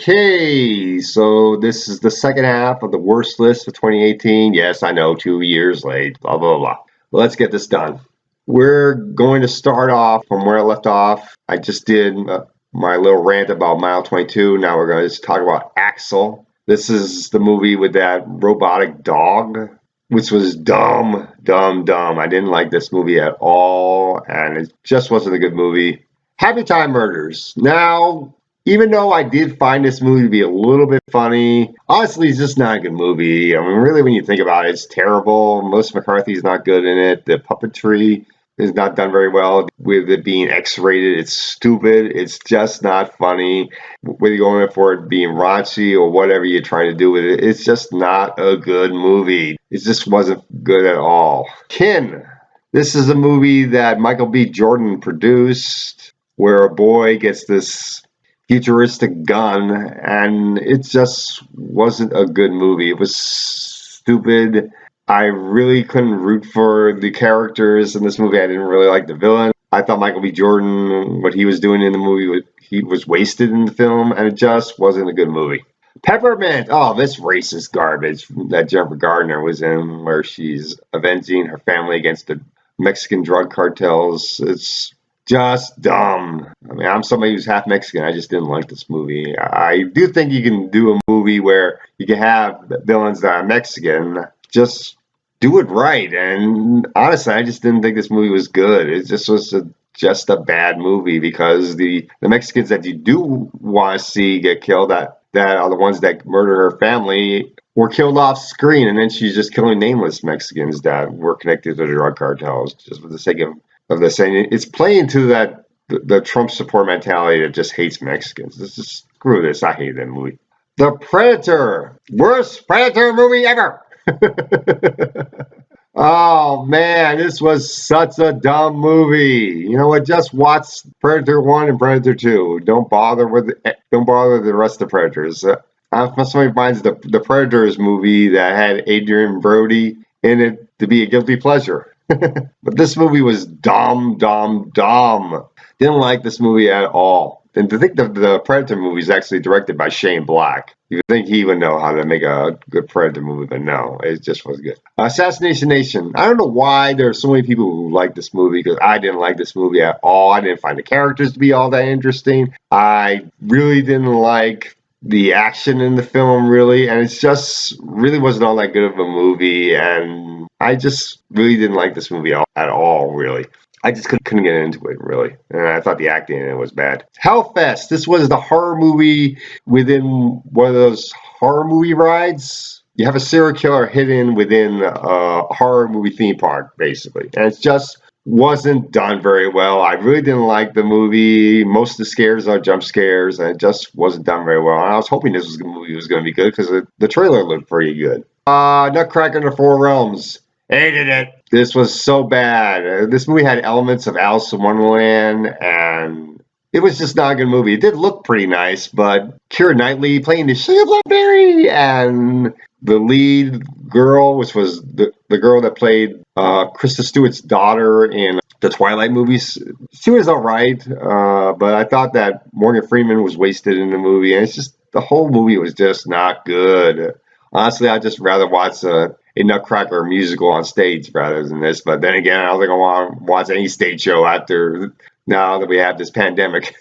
Okay, so this is the second half of the worst list of 2018. Yes, I know, 2 years late, blah, blah, blah. Let's get this done. We're going to start off from where I left off. I just did my little rant about Mile 22. Now we're going to talk about Axel. This is the movie with that robotic dog, which was dumb, dumb, dumb. I didn't like this movie at all, and it just wasn't a good movie. Happy Time Murders. Now, even though I did find this movie to be a little bit funny, honestly, it's just not a good movie. I mean, really, when you think about it, it's terrible. Melissa McCarthy's not good in it. The puppetry is not done very well. With it being X-rated, it's stupid. It's just not funny. Whether you're going for it being raunchy or whatever you're trying to do with it, it's just not a good movie. It just wasn't good at all. Kin. This is a movie that Michael B. Jordan produced, where a boy gets this futuristic gun, and it just wasn't a good movie. It was stupid. I really couldn't root for the characters in this movie. I didn't really like the villain. I thought Michael B. Jordan, what he was doing in the movie, he was wasted in the film, and it just wasn't a good movie. Peppermint. Oh, this racist garbage that Jennifer Gardner was in, where she's avenging her family against the Mexican drug cartels. It's just dumb. I mean, I'm somebody who's half Mexican. I just didn't like this movie. I do think you can do a movie where you can have villains that are Mexican. Just do it right. And honestly, I just didn't think this movie was good. It just was just a bad movie, because the Mexicans that you do want to see get killed, that are the ones that murder her family, were killed off screen. And then she's just killing nameless Mexicans that were connected to the drug cartels just for the sake of the saying. It's playing to that the Trump support mentality that just hates Mexicans. Just screw this. I hate that movie. The Predator. Worst Predator movie ever. Oh man, this was such a dumb movie. You know what? Just watch Predator 1 and Predator 2. Don't bother with the rest of the Predators. Somebody finds the Predators movie that had Adrian Brody in it to be a guilty pleasure. But this movie was dumb, dumb, dumb. Didn't like this movie at all. And to think the Predator movie is actually directed by Shane Black. You would think he would know how to make a good Predator movie, but no, it just was good. Assassination Nation. I don't know why there are so many people who like this movie, because I didn't like this movie at all. I didn't find the characters to be all that interesting. I really didn't like the action in the film, really, and it just really wasn't all that good of a movie, and I just really didn't like this movie at all, really. I just couldn't get into it, really. And I thought the acting in it was bad. Hellfest. This was the horror movie within one of those horror movie rides. You have a serial killer hidden within a horror movie theme park, basically. And it just wasn't done very well. I really didn't like the movie. Most of the scares are jump scares, and it just wasn't done very well. And I was hoping this movie was going to be good, because the trailer looked pretty good. Nutcracker in the Four Realms. Hated it. This was so bad. This movie had elements of Alice in Wonderland, and it was just not a good movie. It did look pretty nice, but Keira Knightley playing the Sugar Blackberry, and the lead girl, which was the girl that played Krista Stewart's daughter in the Twilight movies, she was all right, but I thought that Morgan Freeman was wasted in the movie, and it's just, the whole movie was just not good. Honestly, I'd just rather watch a Nutcracker musical on stage rather than this. But then again, I don't think I want to watch any stage show now that we have this pandemic.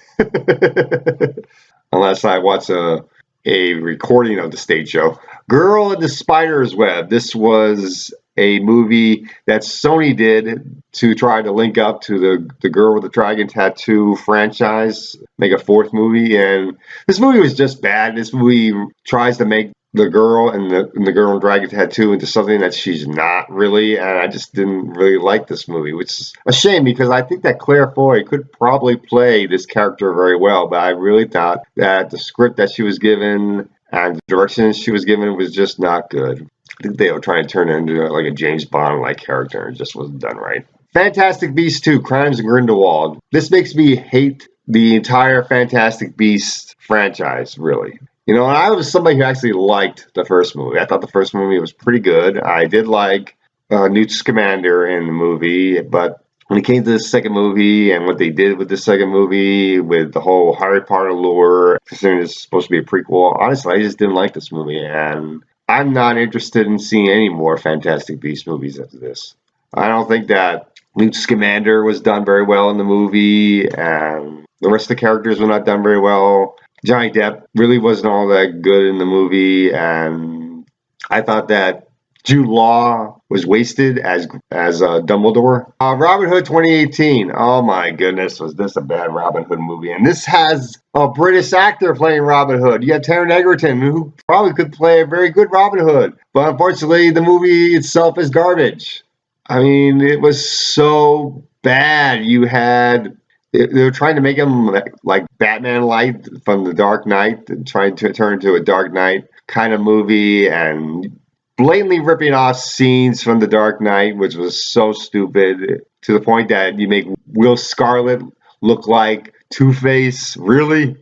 Unless I watch a recording of the stage show. Girl in the Spider's Web. This was a movie that Sony did to try to link up to the Girl with the Dragon Tattoo franchise, make a fourth movie. And this movie was just bad. This movie tries to make the girl and the girl in Dragon Tattoo into something that she's not really, and I just didn't really like this movie, which is a shame, because I think that Claire Foy could probably play this character very well, but I really thought that the script that she was given and the direction she was given was just not good. I think they were trying to turn it into like a James Bond-like character, and it just wasn't done right. Fantastic Beasts 2, Crimes of Grindelwald. This makes me hate the entire Fantastic Beasts franchise, really. You know, and I was somebody who actually liked the first movie. I thought the first movie was pretty good. I did like Newt Scamander in the movie, but when it came to the second movie and what they did with the second movie with the whole Harry Potter lore, considering it's supposed to be a prequel, honestly, I just didn't like this movie, and I'm not interested in seeing any more Fantastic Beasts movies after this. I don't think that Newt Scamander was done very well in the movie, and the rest of the characters were not done very well. Johnny Depp really wasn't all that good in the movie, and I thought that Jude Law was wasted as Dumbledore. Robin Hood 2018. Oh my goodness, was this a bad Robin Hood movie? And this has a British actor playing Robin Hood. You got Taron Egerton, who probably could play a very good Robin Hood, but unfortunately, the movie itself is garbage. I mean, it was so bad. They were trying to make him like Batman Light from The Dark Knight, trying to turn into a Dark Knight kind of movie, and blatantly ripping off scenes from The Dark Knight, which was so stupid, to the point that you make Will Scarlet look like Two-Face. Really?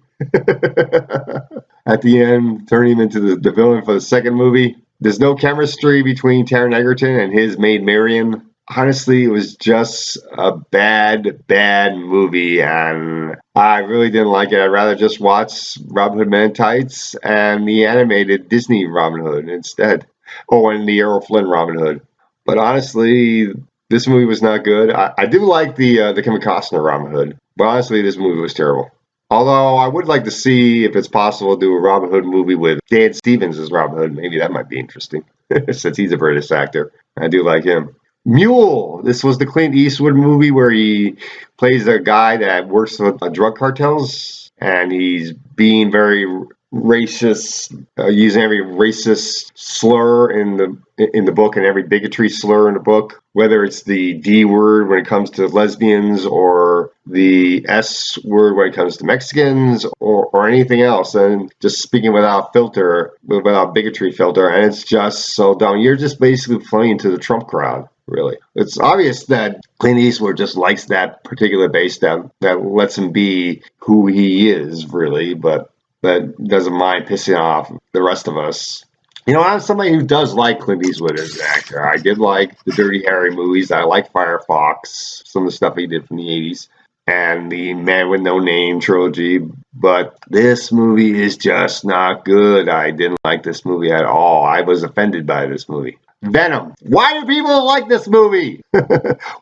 At the end, turning him into the villain for the second movie. There's no chemistry between Taron Egerton and his maid Marion. Honestly, it was just a bad, bad movie, and I really didn't like it. I'd rather just watch Robin Hood Men in Tights and the animated Disney Robin Hood instead. Oh, and the Errol Flynn Robin Hood. But honestly, this movie was not good. I do like the Kevin Costner Robin Hood, but honestly, this movie was terrible. Although I would like to see if it's possible to do a Robin Hood movie with Dan Stevens as Robin Hood. Maybe that might be interesting, since he's a British actor. I do like him. Mule. This was the Clint Eastwood movie where he plays a guy that works with drug cartels, and he's being very racist, using every racist slur in the book and every bigotry slur in the book, whether it's the D word when it comes to lesbians or the S word when it comes to Mexicans or anything else, and just speaking without filter, without bigotry filter, and it's just so dumb. You're just basically playing to the Trump crowd. Really, it's obvious that Clint Eastwood just likes that particular base that lets him be who he is, really, but that doesn't mind pissing off the rest of us. You know, I'm somebody who does like Clint Eastwood as an actor. I did like the Dirty Harry movies. I like Firefox, some of the stuff he did from the 80s, and the Man with No Name trilogy. But this movie is just not good. I didn't like this movie at all. I was offended by this movie. Venom. Why do people like this movie?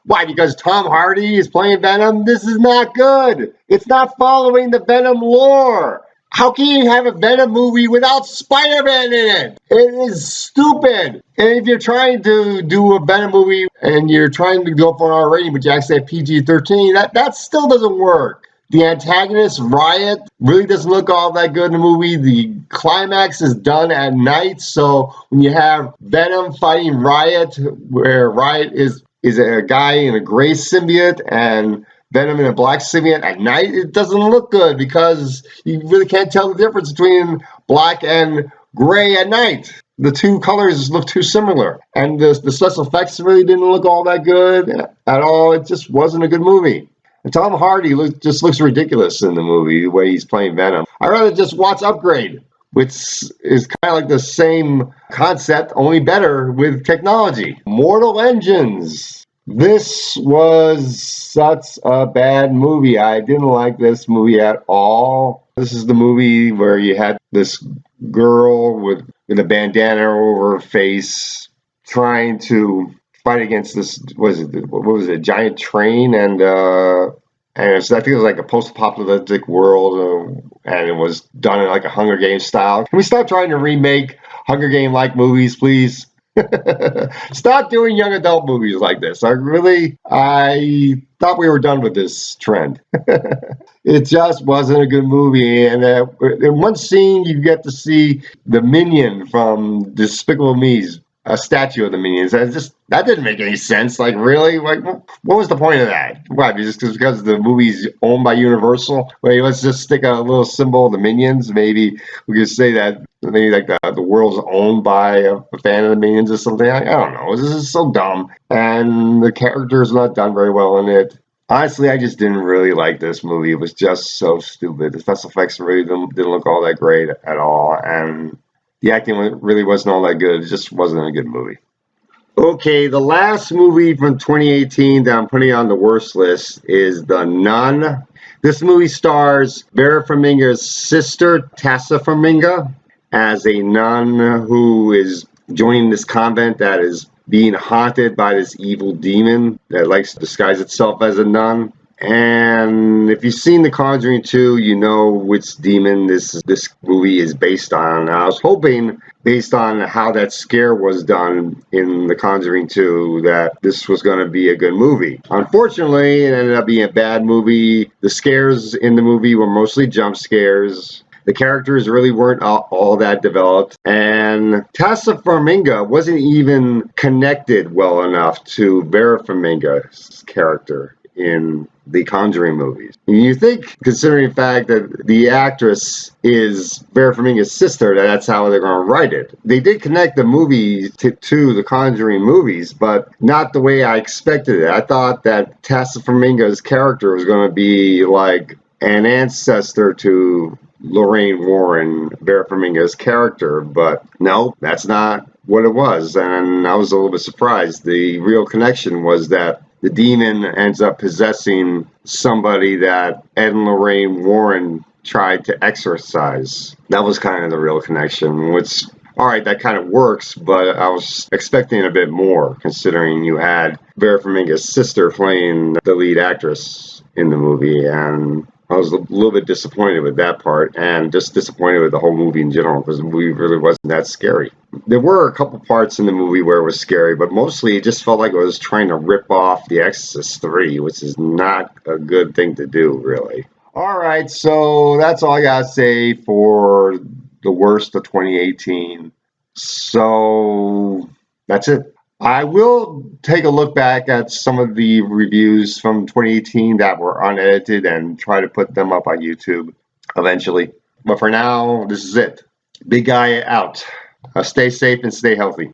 Why? Because Tom Hardy is playing Venom? This is not good. It's not following the Venom lore. How can you have a Venom movie without Spider-Man in it? It is stupid. And if you're trying to do a Venom movie and you're trying to go for an R rating, but you actually have PG-13, that still doesn't work. The antagonist, Riot, really doesn't look all that good in the movie. The climax is done at night, so when you have Venom fighting Riot, where Riot is a guy in a gray symbiote and Venom in a black symbiote at night, it doesn't look good because you really can't tell the difference between black and gray at night. The two colors look too similar, and the special effects really didn't look all that good at all. It just wasn't a good movie. And Tom Hardy just looks ridiculous in the movie, the way he's playing Venom. I'd rather just watch Upgrade, which is kind of like the same concept, only better with technology. Mortal Engines. This was such a bad movie. I didn't like this movie at all. This is the movie where you had this girl with a bandana over her face trying to fight against this, what was it, a giant train, and I think it was like a post-apocalyptic world, and it was done in like a Hunger Games style. Can we stop trying to remake Hunger Game-like movies, please? Stop doing young adult movies like this. I thought we were done with this trend. It just wasn't a good movie. And in one scene, you get to see the Minion from Despicable Me's a statue of the Minions. That didn't make any sense. Like, really? Like, what was the point of that? Why? Just because the movie's owned by Universal? Wait, let's just stick a little symbol of the Minions. Maybe we could say that maybe like the world's owned by a fan of the Minions or something. I don't know. This is so dumb, and the character's not done very well in it. Honestly, I just didn't really like this movie. It was just so stupid. The special effects really didn't look all that great at all, and the acting really wasn't all that good. It just wasn't a good movie. Okay, the last movie from 2018 that I'm putting on the worst list is The Nun. This movie stars Vera Farmiga's sister, Tessa Farmiga, as a nun who is joining this convent that is being haunted by this evil demon that likes to disguise itself as a nun. And if you've seen The Conjuring 2, you know which demon this movie is based on. I was hoping, based on how that scare was done in The Conjuring 2, that this was going to be a good movie. Unfortunately, it ended up being a bad movie. The scares in the movie were mostly jump scares. The characters really weren't all that developed, and Tessa Farmiga wasn't even connected well enough to Vera Farmiga's character in the Conjuring movies. You think, considering the fact that the actress is Vera Farmiga's sister, that's how they're going to write it. They did connect the movie to the Conjuring movies, but not the way I expected it. I thought that Tessa Farmiga's character was going to be like an ancestor to Lorraine Warren, Vera Farmiga's character, but no, that's not what it was, and I was a little bit surprised. The real connection was that the demon ends up possessing somebody that Ed and Lorraine Warren tried to exorcise. That was kind of the real connection, which, all right, that kind of works, but I was expecting a bit more, considering you had Vera Farmiga's sister playing the lead actress in the movie, and I was a little bit disappointed with that part, and just disappointed with the whole movie in general, because the movie really wasn't that scary. There were a couple parts in the movie where it was scary, but mostly it just felt like it was trying to rip off The Exorcist 3, which is not a good thing to do, really. All right, so that's all I got to say for the worst of 2018. So that's it. I will take a look back at some of the reviews from 2018 that were unedited and try to put them up on YouTube eventually. But for now, this is it. Big Guy out. Stay safe and stay healthy.